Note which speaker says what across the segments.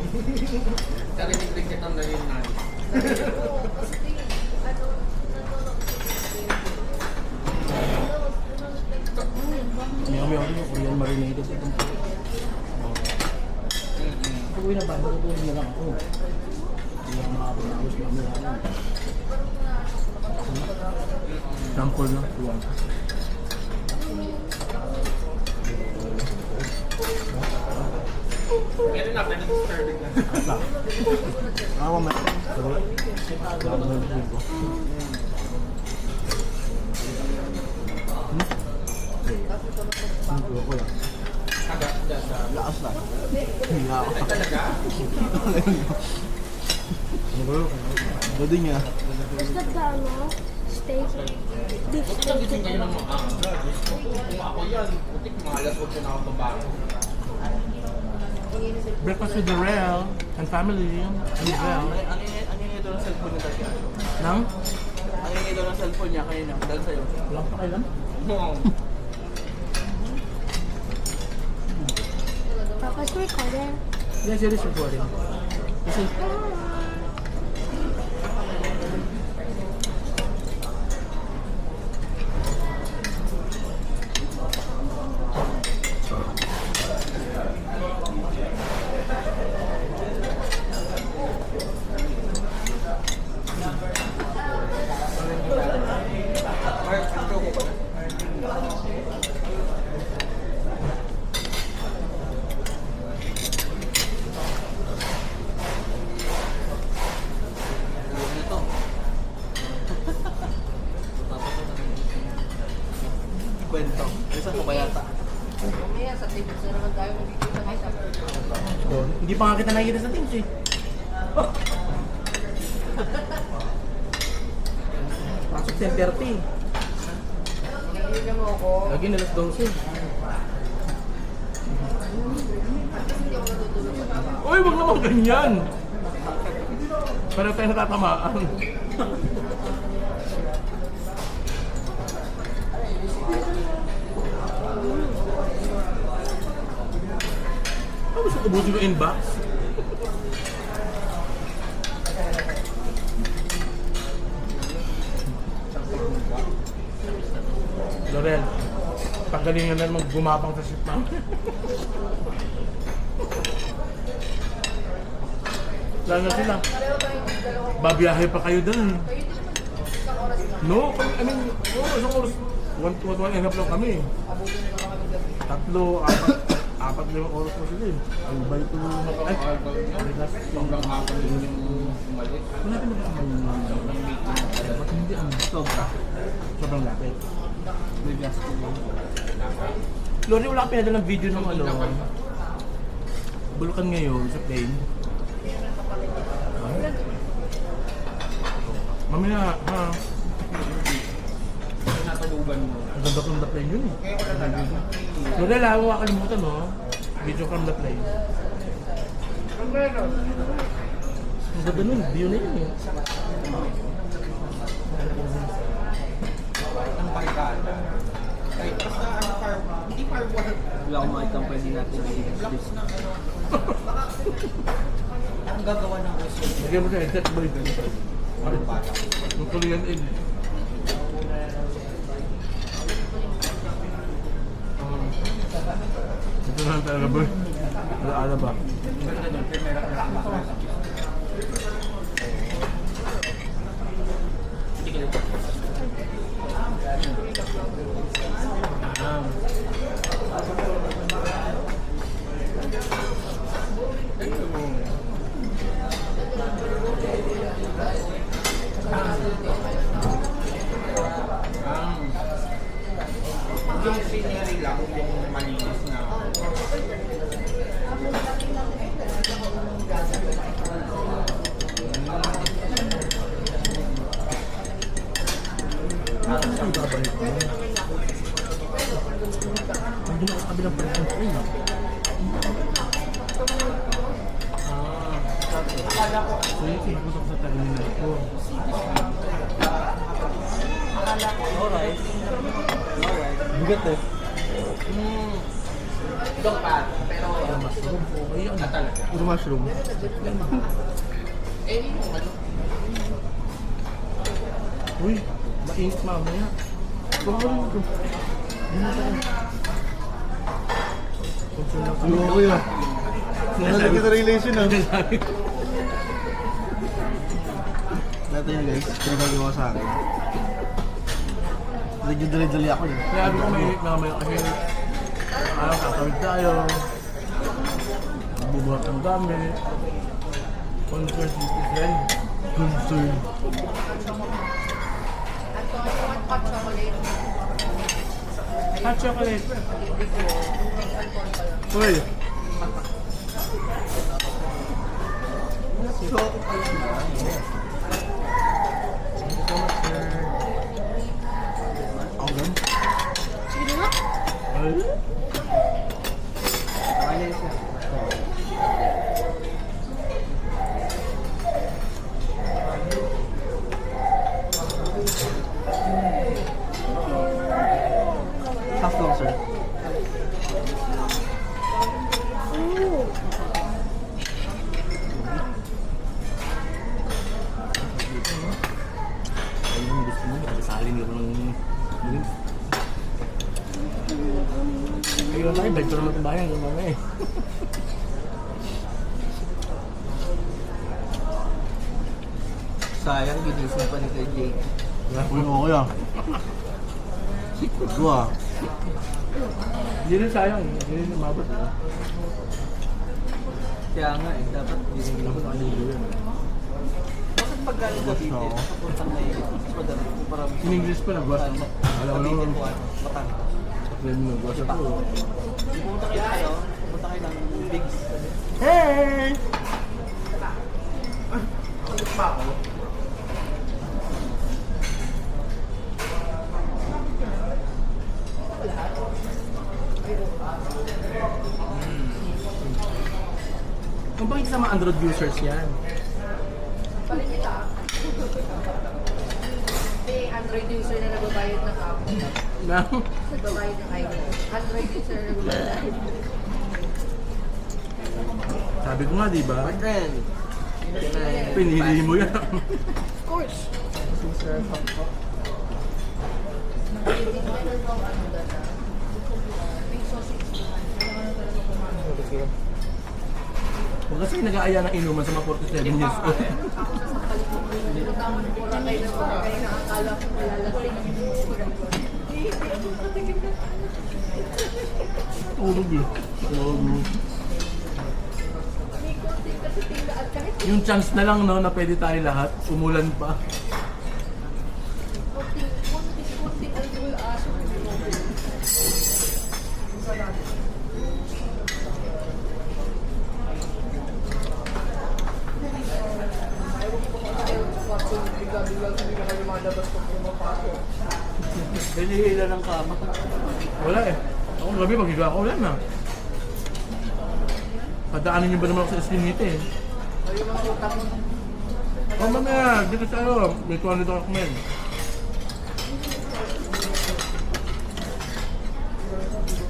Speaker 1: Narinig kitang na yun na.
Speaker 2: Meow-meow din yung Korean marinated itong po. Pag uwi na ba, matutulog na lang ako. Hindi ako makapag-awas mamaya lang. Sample lang. Tuwang.
Speaker 1: Meron na, pwede disturbing na.
Speaker 2: Asa? Ako may... Pero... Lalo na yung ko. Hindi ko lang. Lakas na. Hindi ako.
Speaker 1: Ay, talaga?
Speaker 2: Ano ba yun? Ano din niya?
Speaker 3: Is that the ano? Steak? Beef
Speaker 1: Huwag
Speaker 3: steak.
Speaker 1: nagising kayo ng mga kung ako yan, putik mga alas 8 na ako babago.
Speaker 2: Breakfast with the Rel and family. With Rel.
Speaker 4: Ano yung ito ng cellphone niya talaga?
Speaker 2: Nang?
Speaker 4: Ano yung ito ng cellphone niya kanina? Dahil sa'yo.
Speaker 2: Wala pa kailan?
Speaker 3: Papa's recording.
Speaker 2: Yes, it is recording. Kasi...
Speaker 4: Kwento. Isa ko ba yata?
Speaker 2: Oh, hindi pa nga kita nakikita sa Teams eh. Pasok 10:30. Lagi na alas 12. Uy, wag naman ganyan! Pero tayo natatamaan. Ano gusto ubusin ko inbox? Lorel, paggalingan na maggumapang sa ship lang. Lalo na sila. Babiyahe pa kayo dun. No, I mean, isang oras. One and a half lang kami. 3, 4 limang oras mo sila eh. Ang balik ko na ay,
Speaker 1: Sobrang hapon din yung umalis.
Speaker 2: wala ka na ba't hindi ang sobrang lapit.
Speaker 4: May gas ko.
Speaker 2: Lori, wala ka pinadala ng video ng ano, Bulukan ngayon sa plane. Mamaya, ha?
Speaker 1: Nataluban mo.
Speaker 2: Ang ganda from the plane yun eh. Lori, alam mo makakalimutan no? Video from the plane. Ang ganda nun, view na yun eh.
Speaker 1: Ang barkada. Ay, basta ang car, hindi car work.
Speaker 4: Wala akong makita ang pwede natin i-list.
Speaker 1: Blocks na ano. Ang gagawa ng result.
Speaker 2: Lagyan mo sa headset boy.
Speaker 1: Ano ba?
Speaker 2: Yung Korean egg. Ito na talaga boy. Alaala ba?
Speaker 1: Yung scenery lang, yung malinis na.
Speaker 2: Ang babalik ko. Hindi na ako kabilang person ko eh. So yun, sinapusok sa terminal ko.
Speaker 4: Alright. Alright.
Speaker 2: Bigat eh.
Speaker 1: Dog pat, pero
Speaker 2: Mushroom. Okay yan.
Speaker 1: talaga.
Speaker 4: Puro mushroom.
Speaker 1: Eh, yung ano?
Speaker 2: Uy, mainit mamaya. Bawal ko.
Speaker 4: Ano ko yun? Nalagyan na relation ah. Natin yun guys, pinagagawa sa akin. Medyo dali-dali ako eh.
Speaker 2: Kaya sabi ko mainit mamaya kasi kakawid tayo. Bubuhat ng dami. Concert dito friend. Concert. Hot chocolate. Uy.
Speaker 4: So, ako gan?
Speaker 3: Sige nga.
Speaker 2: Ay.
Speaker 4: Kaya siya. Half long, sir.
Speaker 3: Ooh.
Speaker 2: Ayun, gusto mo. Kasali nyo ng drinks. Ayun tayo, bed ko naman itong bayan. Yung mga eh.
Speaker 4: Sayang, ginising pa ni kay Jake.
Speaker 2: Uy,
Speaker 4: okay ah. Ito ah.
Speaker 2: Hindi rin sayang. Hindi rin umabot.
Speaker 4: Kaya nga eh, dapat ginising
Speaker 2: Dapat nakaligo yan.
Speaker 4: Bakit pag galing ka dito, papuntang na yun, mas madami kung parang
Speaker 2: In English pa nagwas. Alam ko naman.
Speaker 4: Batangas.
Speaker 2: Friend mo nagwas ako.
Speaker 4: Pumunta kayo, pumunta kayo ng Bigs.
Speaker 2: Hey!
Speaker 1: Pa ako.
Speaker 2: Kung bakit sa mga Android users yan?
Speaker 5: May Android user na nagbabayad ng app.
Speaker 2: Na?
Speaker 5: Nagbabayad ng iPhone. Android user na nagbabayad.
Speaker 2: Sabi ko nga, di ba?
Speaker 4: My friend.
Speaker 2: Pinili mo yan.
Speaker 3: Of course.
Speaker 5: Hindi mo ito ang ano data. May sausage.
Speaker 2: Huwag kasi nag-aaya ng inuman sa mga 47 years old.
Speaker 5: Tama po lang kayo na mga kayo na akala ko malalasing.
Speaker 2: Tulog eh. Tulog.
Speaker 5: May konti kasi tinglaan kahit
Speaker 2: Yung chance na lang no, na pwede tayo lahat, umulan pa.
Speaker 5: konti ang dual aso.
Speaker 4: Hinihila ng kama.
Speaker 2: Wala eh. Ako gabi, magiga ako, wala na. Padaanin niyo ba naman ako sa Espinita eh? Oh, mamaya, dito sa ano, may 200 ako men.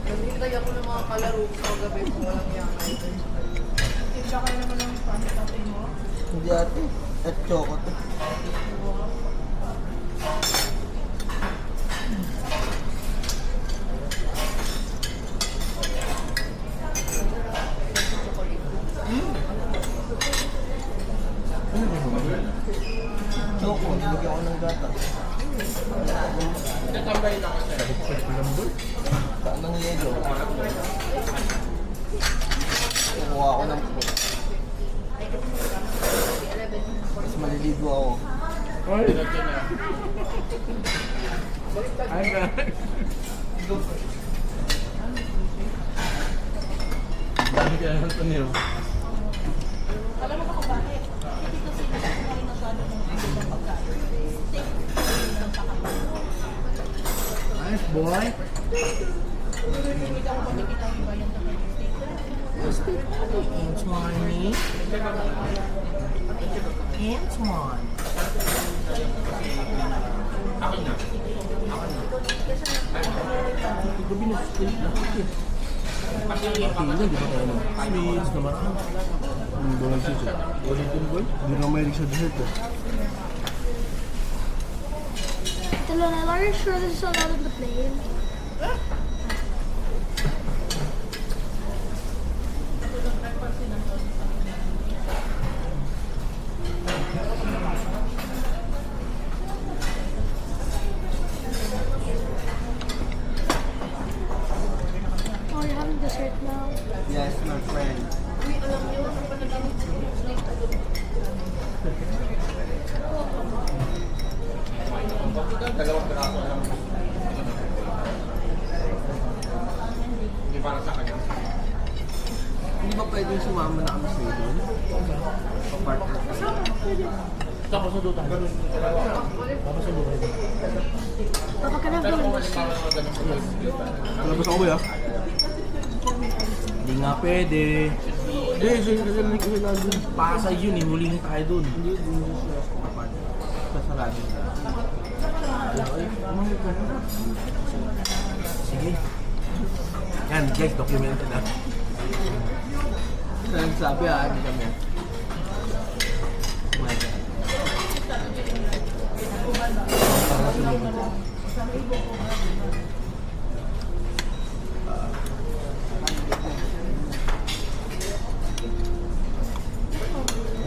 Speaker 5: Nagintay ako ng mga kalaro sa gabi kung walang yakay.
Speaker 4: Hindi ate. At chokot. Choko, nilagyan ko ng gata.
Speaker 1: Nagkambay lang ako sir.
Speaker 4: Saan ng yelo? Kukuha ako ng... Mas maliligo ako.
Speaker 2: Ay! Ay, guys. Dami kaya ng Antonio. Nice boy. Antoine. Antoine.
Speaker 1: Akin na.
Speaker 2: Gabi na steak na. Pili, di ba tayo ng sweets na marami?
Speaker 4: Donald Cheese.
Speaker 2: Ulitin boy.
Speaker 4: Hindi na mahilig sa dessert eh.
Speaker 3: Talon, are you sure this is allowed in the plane? Oh, you're having dessert now.
Speaker 4: Yes, my friend.
Speaker 1: Dalawang piraso na lang. Hindi para sa kanya.
Speaker 4: Hindi ba pwedeng sumama na kami sa iyo doon? Pa-partner ka.
Speaker 2: Tapos na doon tayo. Tapos na doon tayo.
Speaker 3: Papa, can I have the window seat?
Speaker 4: Palabas ako ba ya?
Speaker 2: Hindi nga pwede. Hindi, kasi lagi Pasay yun eh, hulihin tayo doon.
Speaker 4: Hindi, hindi siya sa partner. Sasarado na.
Speaker 2: Sige. Yan guys, documented na.
Speaker 4: Nagsabi hindi kami. Oh my God.
Speaker 2: Para sumimutin.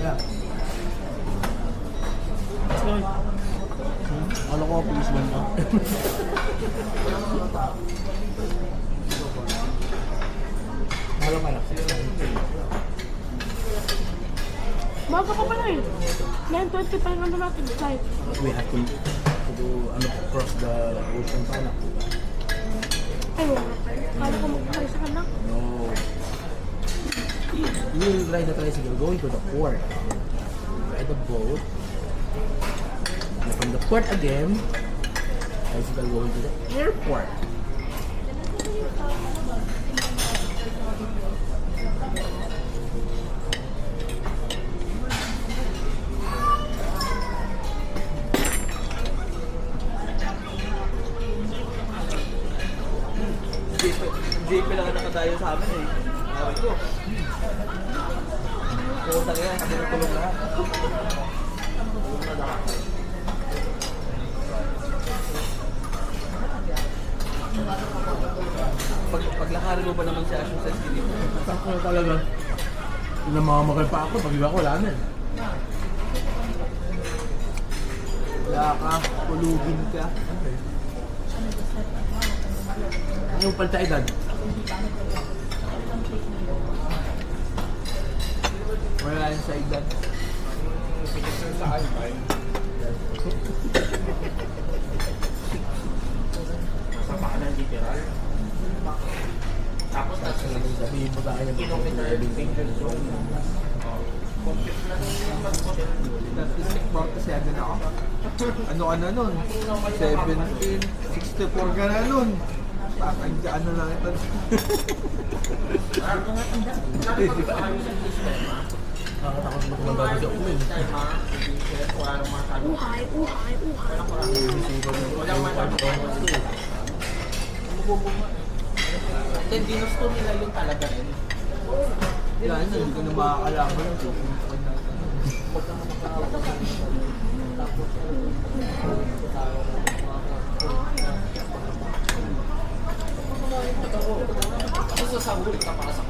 Speaker 2: Yeah.
Speaker 4: Ano ko, please man ka?
Speaker 2: Mahal pala.
Speaker 3: Bago pa pala eh. 9:20 pa yung ano natin, flight.
Speaker 2: We have to do cross the ocean pala.
Speaker 3: Ay, wala pa. Kala ko magpapay sa kanak.
Speaker 2: No. You will ride the tricycle going to the port. Ride the boat. And from the port again, tricycle going to the airport.
Speaker 4: JP lang ang nakadayo sa amin eh. Sabi ko. Pumunta kaya, sabi ko tulong lahat. Paglakarin mo ba naman si Ashley sa skinny?
Speaker 2: Tako na talaga. Namamagal pa ako, pag iba ko wala na eh.
Speaker 4: Wala ka, tulugin ka.
Speaker 2: Yung paltaidad.
Speaker 4: Wala yan sa edad.
Speaker 1: Sa alpine. Sa pakanan literal. Tapos nasa
Speaker 2: Sabihin mo sa akin yung
Speaker 1: kilometer danger zone. Complete na yung mag-hotel.
Speaker 4: Statistic 47 ako. Ano ka na nun? 17, 64 ka na nun. Tatagdaan na lang ito.
Speaker 2: Nakakatakot mo kung bago siya umin.
Speaker 1: Wala nang masabi.
Speaker 3: Uhay, uhay, uhay.
Speaker 1: Walang masabi. Then ginusto nila yun talaga rin.
Speaker 4: Yan, hindi ko na makakalaban ng pupunta na.
Speaker 1: Tapos sasahuli ka para sa